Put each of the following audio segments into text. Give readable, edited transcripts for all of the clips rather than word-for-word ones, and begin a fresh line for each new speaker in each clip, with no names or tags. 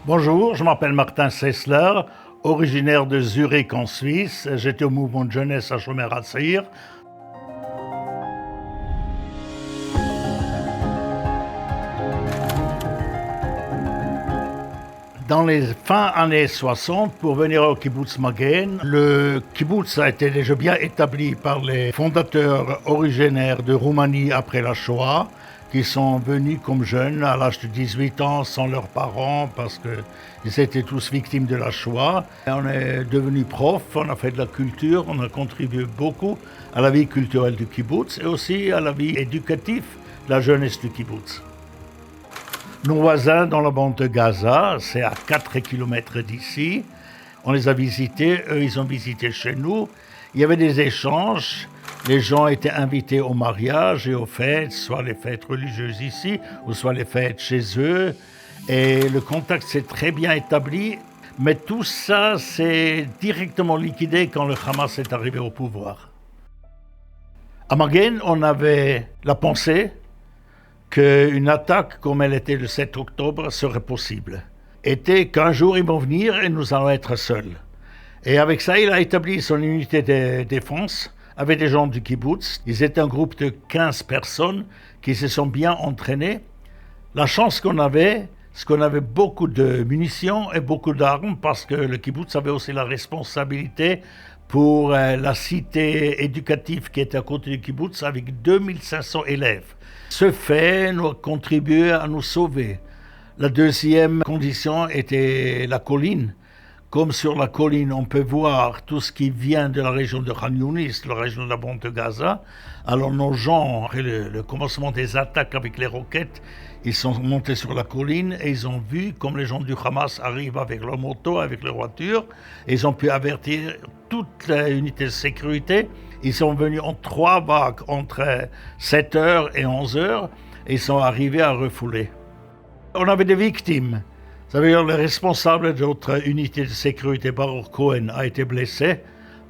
Bonjour, je m'appelle Martin Sessler, originaire de Zurich en Suisse. J'étais au mouvement de jeunesse à Shomer HaTzair. Dans les fins années 60, pour venir au kibbutz Magen, le kibbutz a été déjà bien établi par les fondateurs originaires de Roumanie après la Shoah, qui sont venus comme jeunes à l'âge de 18 ans sans leurs parents parce qu'ils étaient tous victimes de la Shoah. Et on est devenus profs, on a fait de la culture, on a contribué beaucoup à la vie culturelle du kibbutz et aussi à la vie éducative de la jeunesse du kibbutz. Nos voisins dans la bande de Gaza, c'est à 4 km d'ici. On les a visités, eux ils ont visité chez nous. Il y avait des échanges, les gens étaient invités au mariage et aux fêtes, soit les fêtes religieuses ici, ou soit les fêtes chez eux. Et le contact s'est très bien établi, mais tout ça s'est directement liquidé quand le Hamas est arrivé au pouvoir. À Magen, on avait la pensée qu'une attaque comme elle était le 7 octobre serait possible. Était qu'un jour ils vont venir et nous allons être seuls. Et avec ça, il a établi son unité de défense avec des gens du kibbutz. Ils étaient un groupe de 15 personnes qui se sont bien entraînés. La chance qu'on avait, c'est qu'on avait beaucoup de munitions et beaucoup d'armes parce que le kibbutz avait aussi la responsabilité pour la cité éducative qui était à côté du kibbutz avec 2500 élèves. Ce fait nous a contribué à nous sauver. La deuxième condition était la colline. Comme sur la colline, on peut voir tout ce qui vient de la région de Khan Younis, la région de la bande de Gaza. Alors nos gens, après le commencement des attaques avec les roquettes, ils sont montés sur la colline et ils ont vu comme les gens du Hamas arrivent avec leurs motos, avec leurs voitures. Et ils ont pu avertir toute l'unité de sécurité. Ils sont venus en 3 vagues entre 7h et 11h et ils sont arrivés à refouler. On avait des victimes. Ça veut dire le responsable de notre unité de sécurité, Baruch Cohen, a été blessé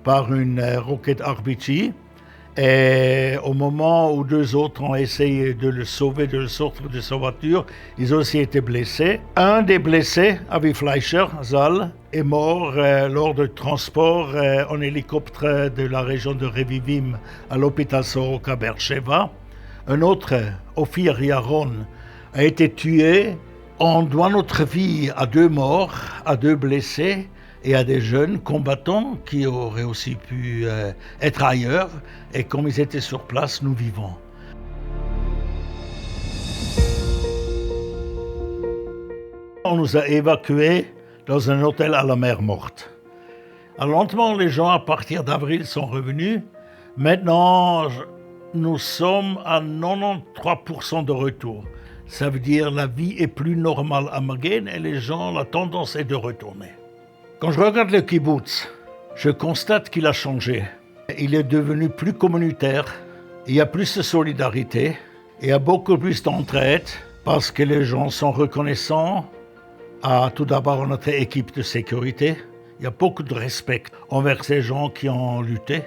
par une roquette RPG. Et au moment où 2 autres ont essayé de le sauver, de le sortir de sa voiture, ils ont aussi été blessés. Un des blessés, Avi Fleischer, Zal, est mort lors du transport en hélicoptère de la région de Revivim à l'hôpital Soroka Beersheva. Un autre, Ophir Yaron, a été tué. On doit notre vie à 2 morts, à 2 blessés et à des jeunes combattants qui auraient aussi pu être ailleurs. Et comme ils étaient sur place, nous vivons. On nous a évacués dans un hôtel à la mer Morte. Alors lentement, les gens à partir d'avril sont revenus. Maintenant, nous sommes à 93% de retour. Ça veut dire la vie est plus normale à Magen et les gens, la tendance est de retourner. Quand je regarde le kibbutz, je constate qu'il a changé. Il est devenu plus communautaire, il y a plus de solidarité, il y a beaucoup plus d'entraide parce que les gens sont reconnaissants à tout d'abord notre équipe de sécurité. Il y a beaucoup de respect envers ces gens qui ont lutté,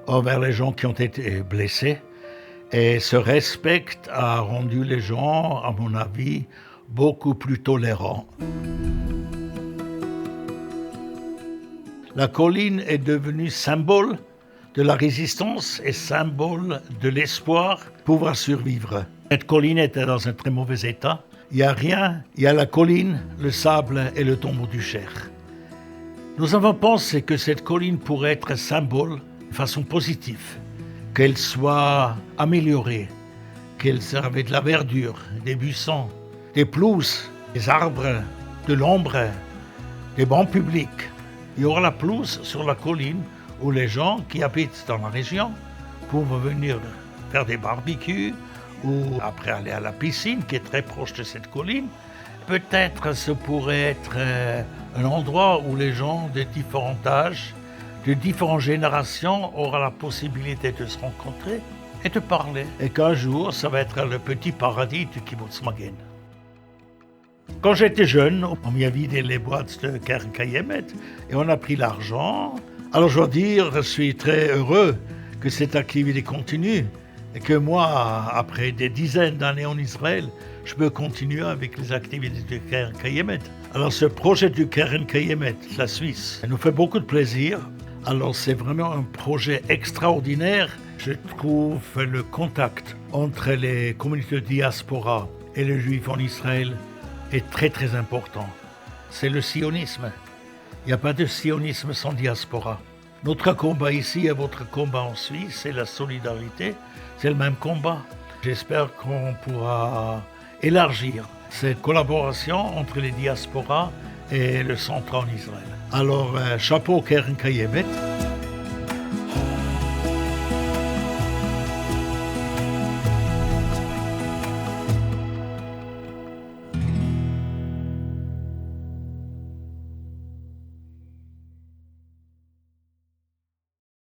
envers les gens qui ont été blessés. Et ce respect a rendu les gens, à mon avis, beaucoup plus tolérants. La colline est devenue symbole de la résistance et symbole de l'espoir pour pouvoir survivre. Cette colline était dans un très mauvais état. Il n'y a rien, il y a la colline, le sable et le tombeau du Cher. Nous avons pensé que cette colline pourrait être symbole de façon positive. Qu'elle soit améliorée, qu'elle serve de la verdure, des buissons, des pelouses, des arbres, de l'ombre, des bancs publics. Il y aura la pelouse sur la colline où les gens qui habitent dans la région pourront venir faire des barbecues ou après aller à la piscine qui est très proche de cette colline. Peut-être ce pourrait être un endroit où les gens de différents âges, de différentes générations aura la possibilité de se rencontrer et de parler. Et qu'un jour, ça va être le petit paradis du kibbutz Magen. Quand j'étais jeune, on m'a vidé les boîtes de Keren Kayemet et on a pris l'argent. Alors je dois dire, je suis très heureux que cette activité continue. et que moi, après des dizaines d'années en Israël, je peux continuer avec les activités du Keren Kayemet. Alors ce projet du Keren Kayemet, la Suisse, nous fait beaucoup de plaisir. Alors c'est vraiment un projet extraordinaire. Je trouve le contact entre les communautés de diaspora et les Juifs en Israël est très très important. C'est le sionisme. Il n'y a pas de sionisme sans diaspora. Notre combat ici et votre combat en Suisse, c'est la solidarité, c'est le même combat. J'espère qu'on pourra élargir cette collaboration entre les diasporas et le centre en Israël. Alors, chapeau Keren Kayemet.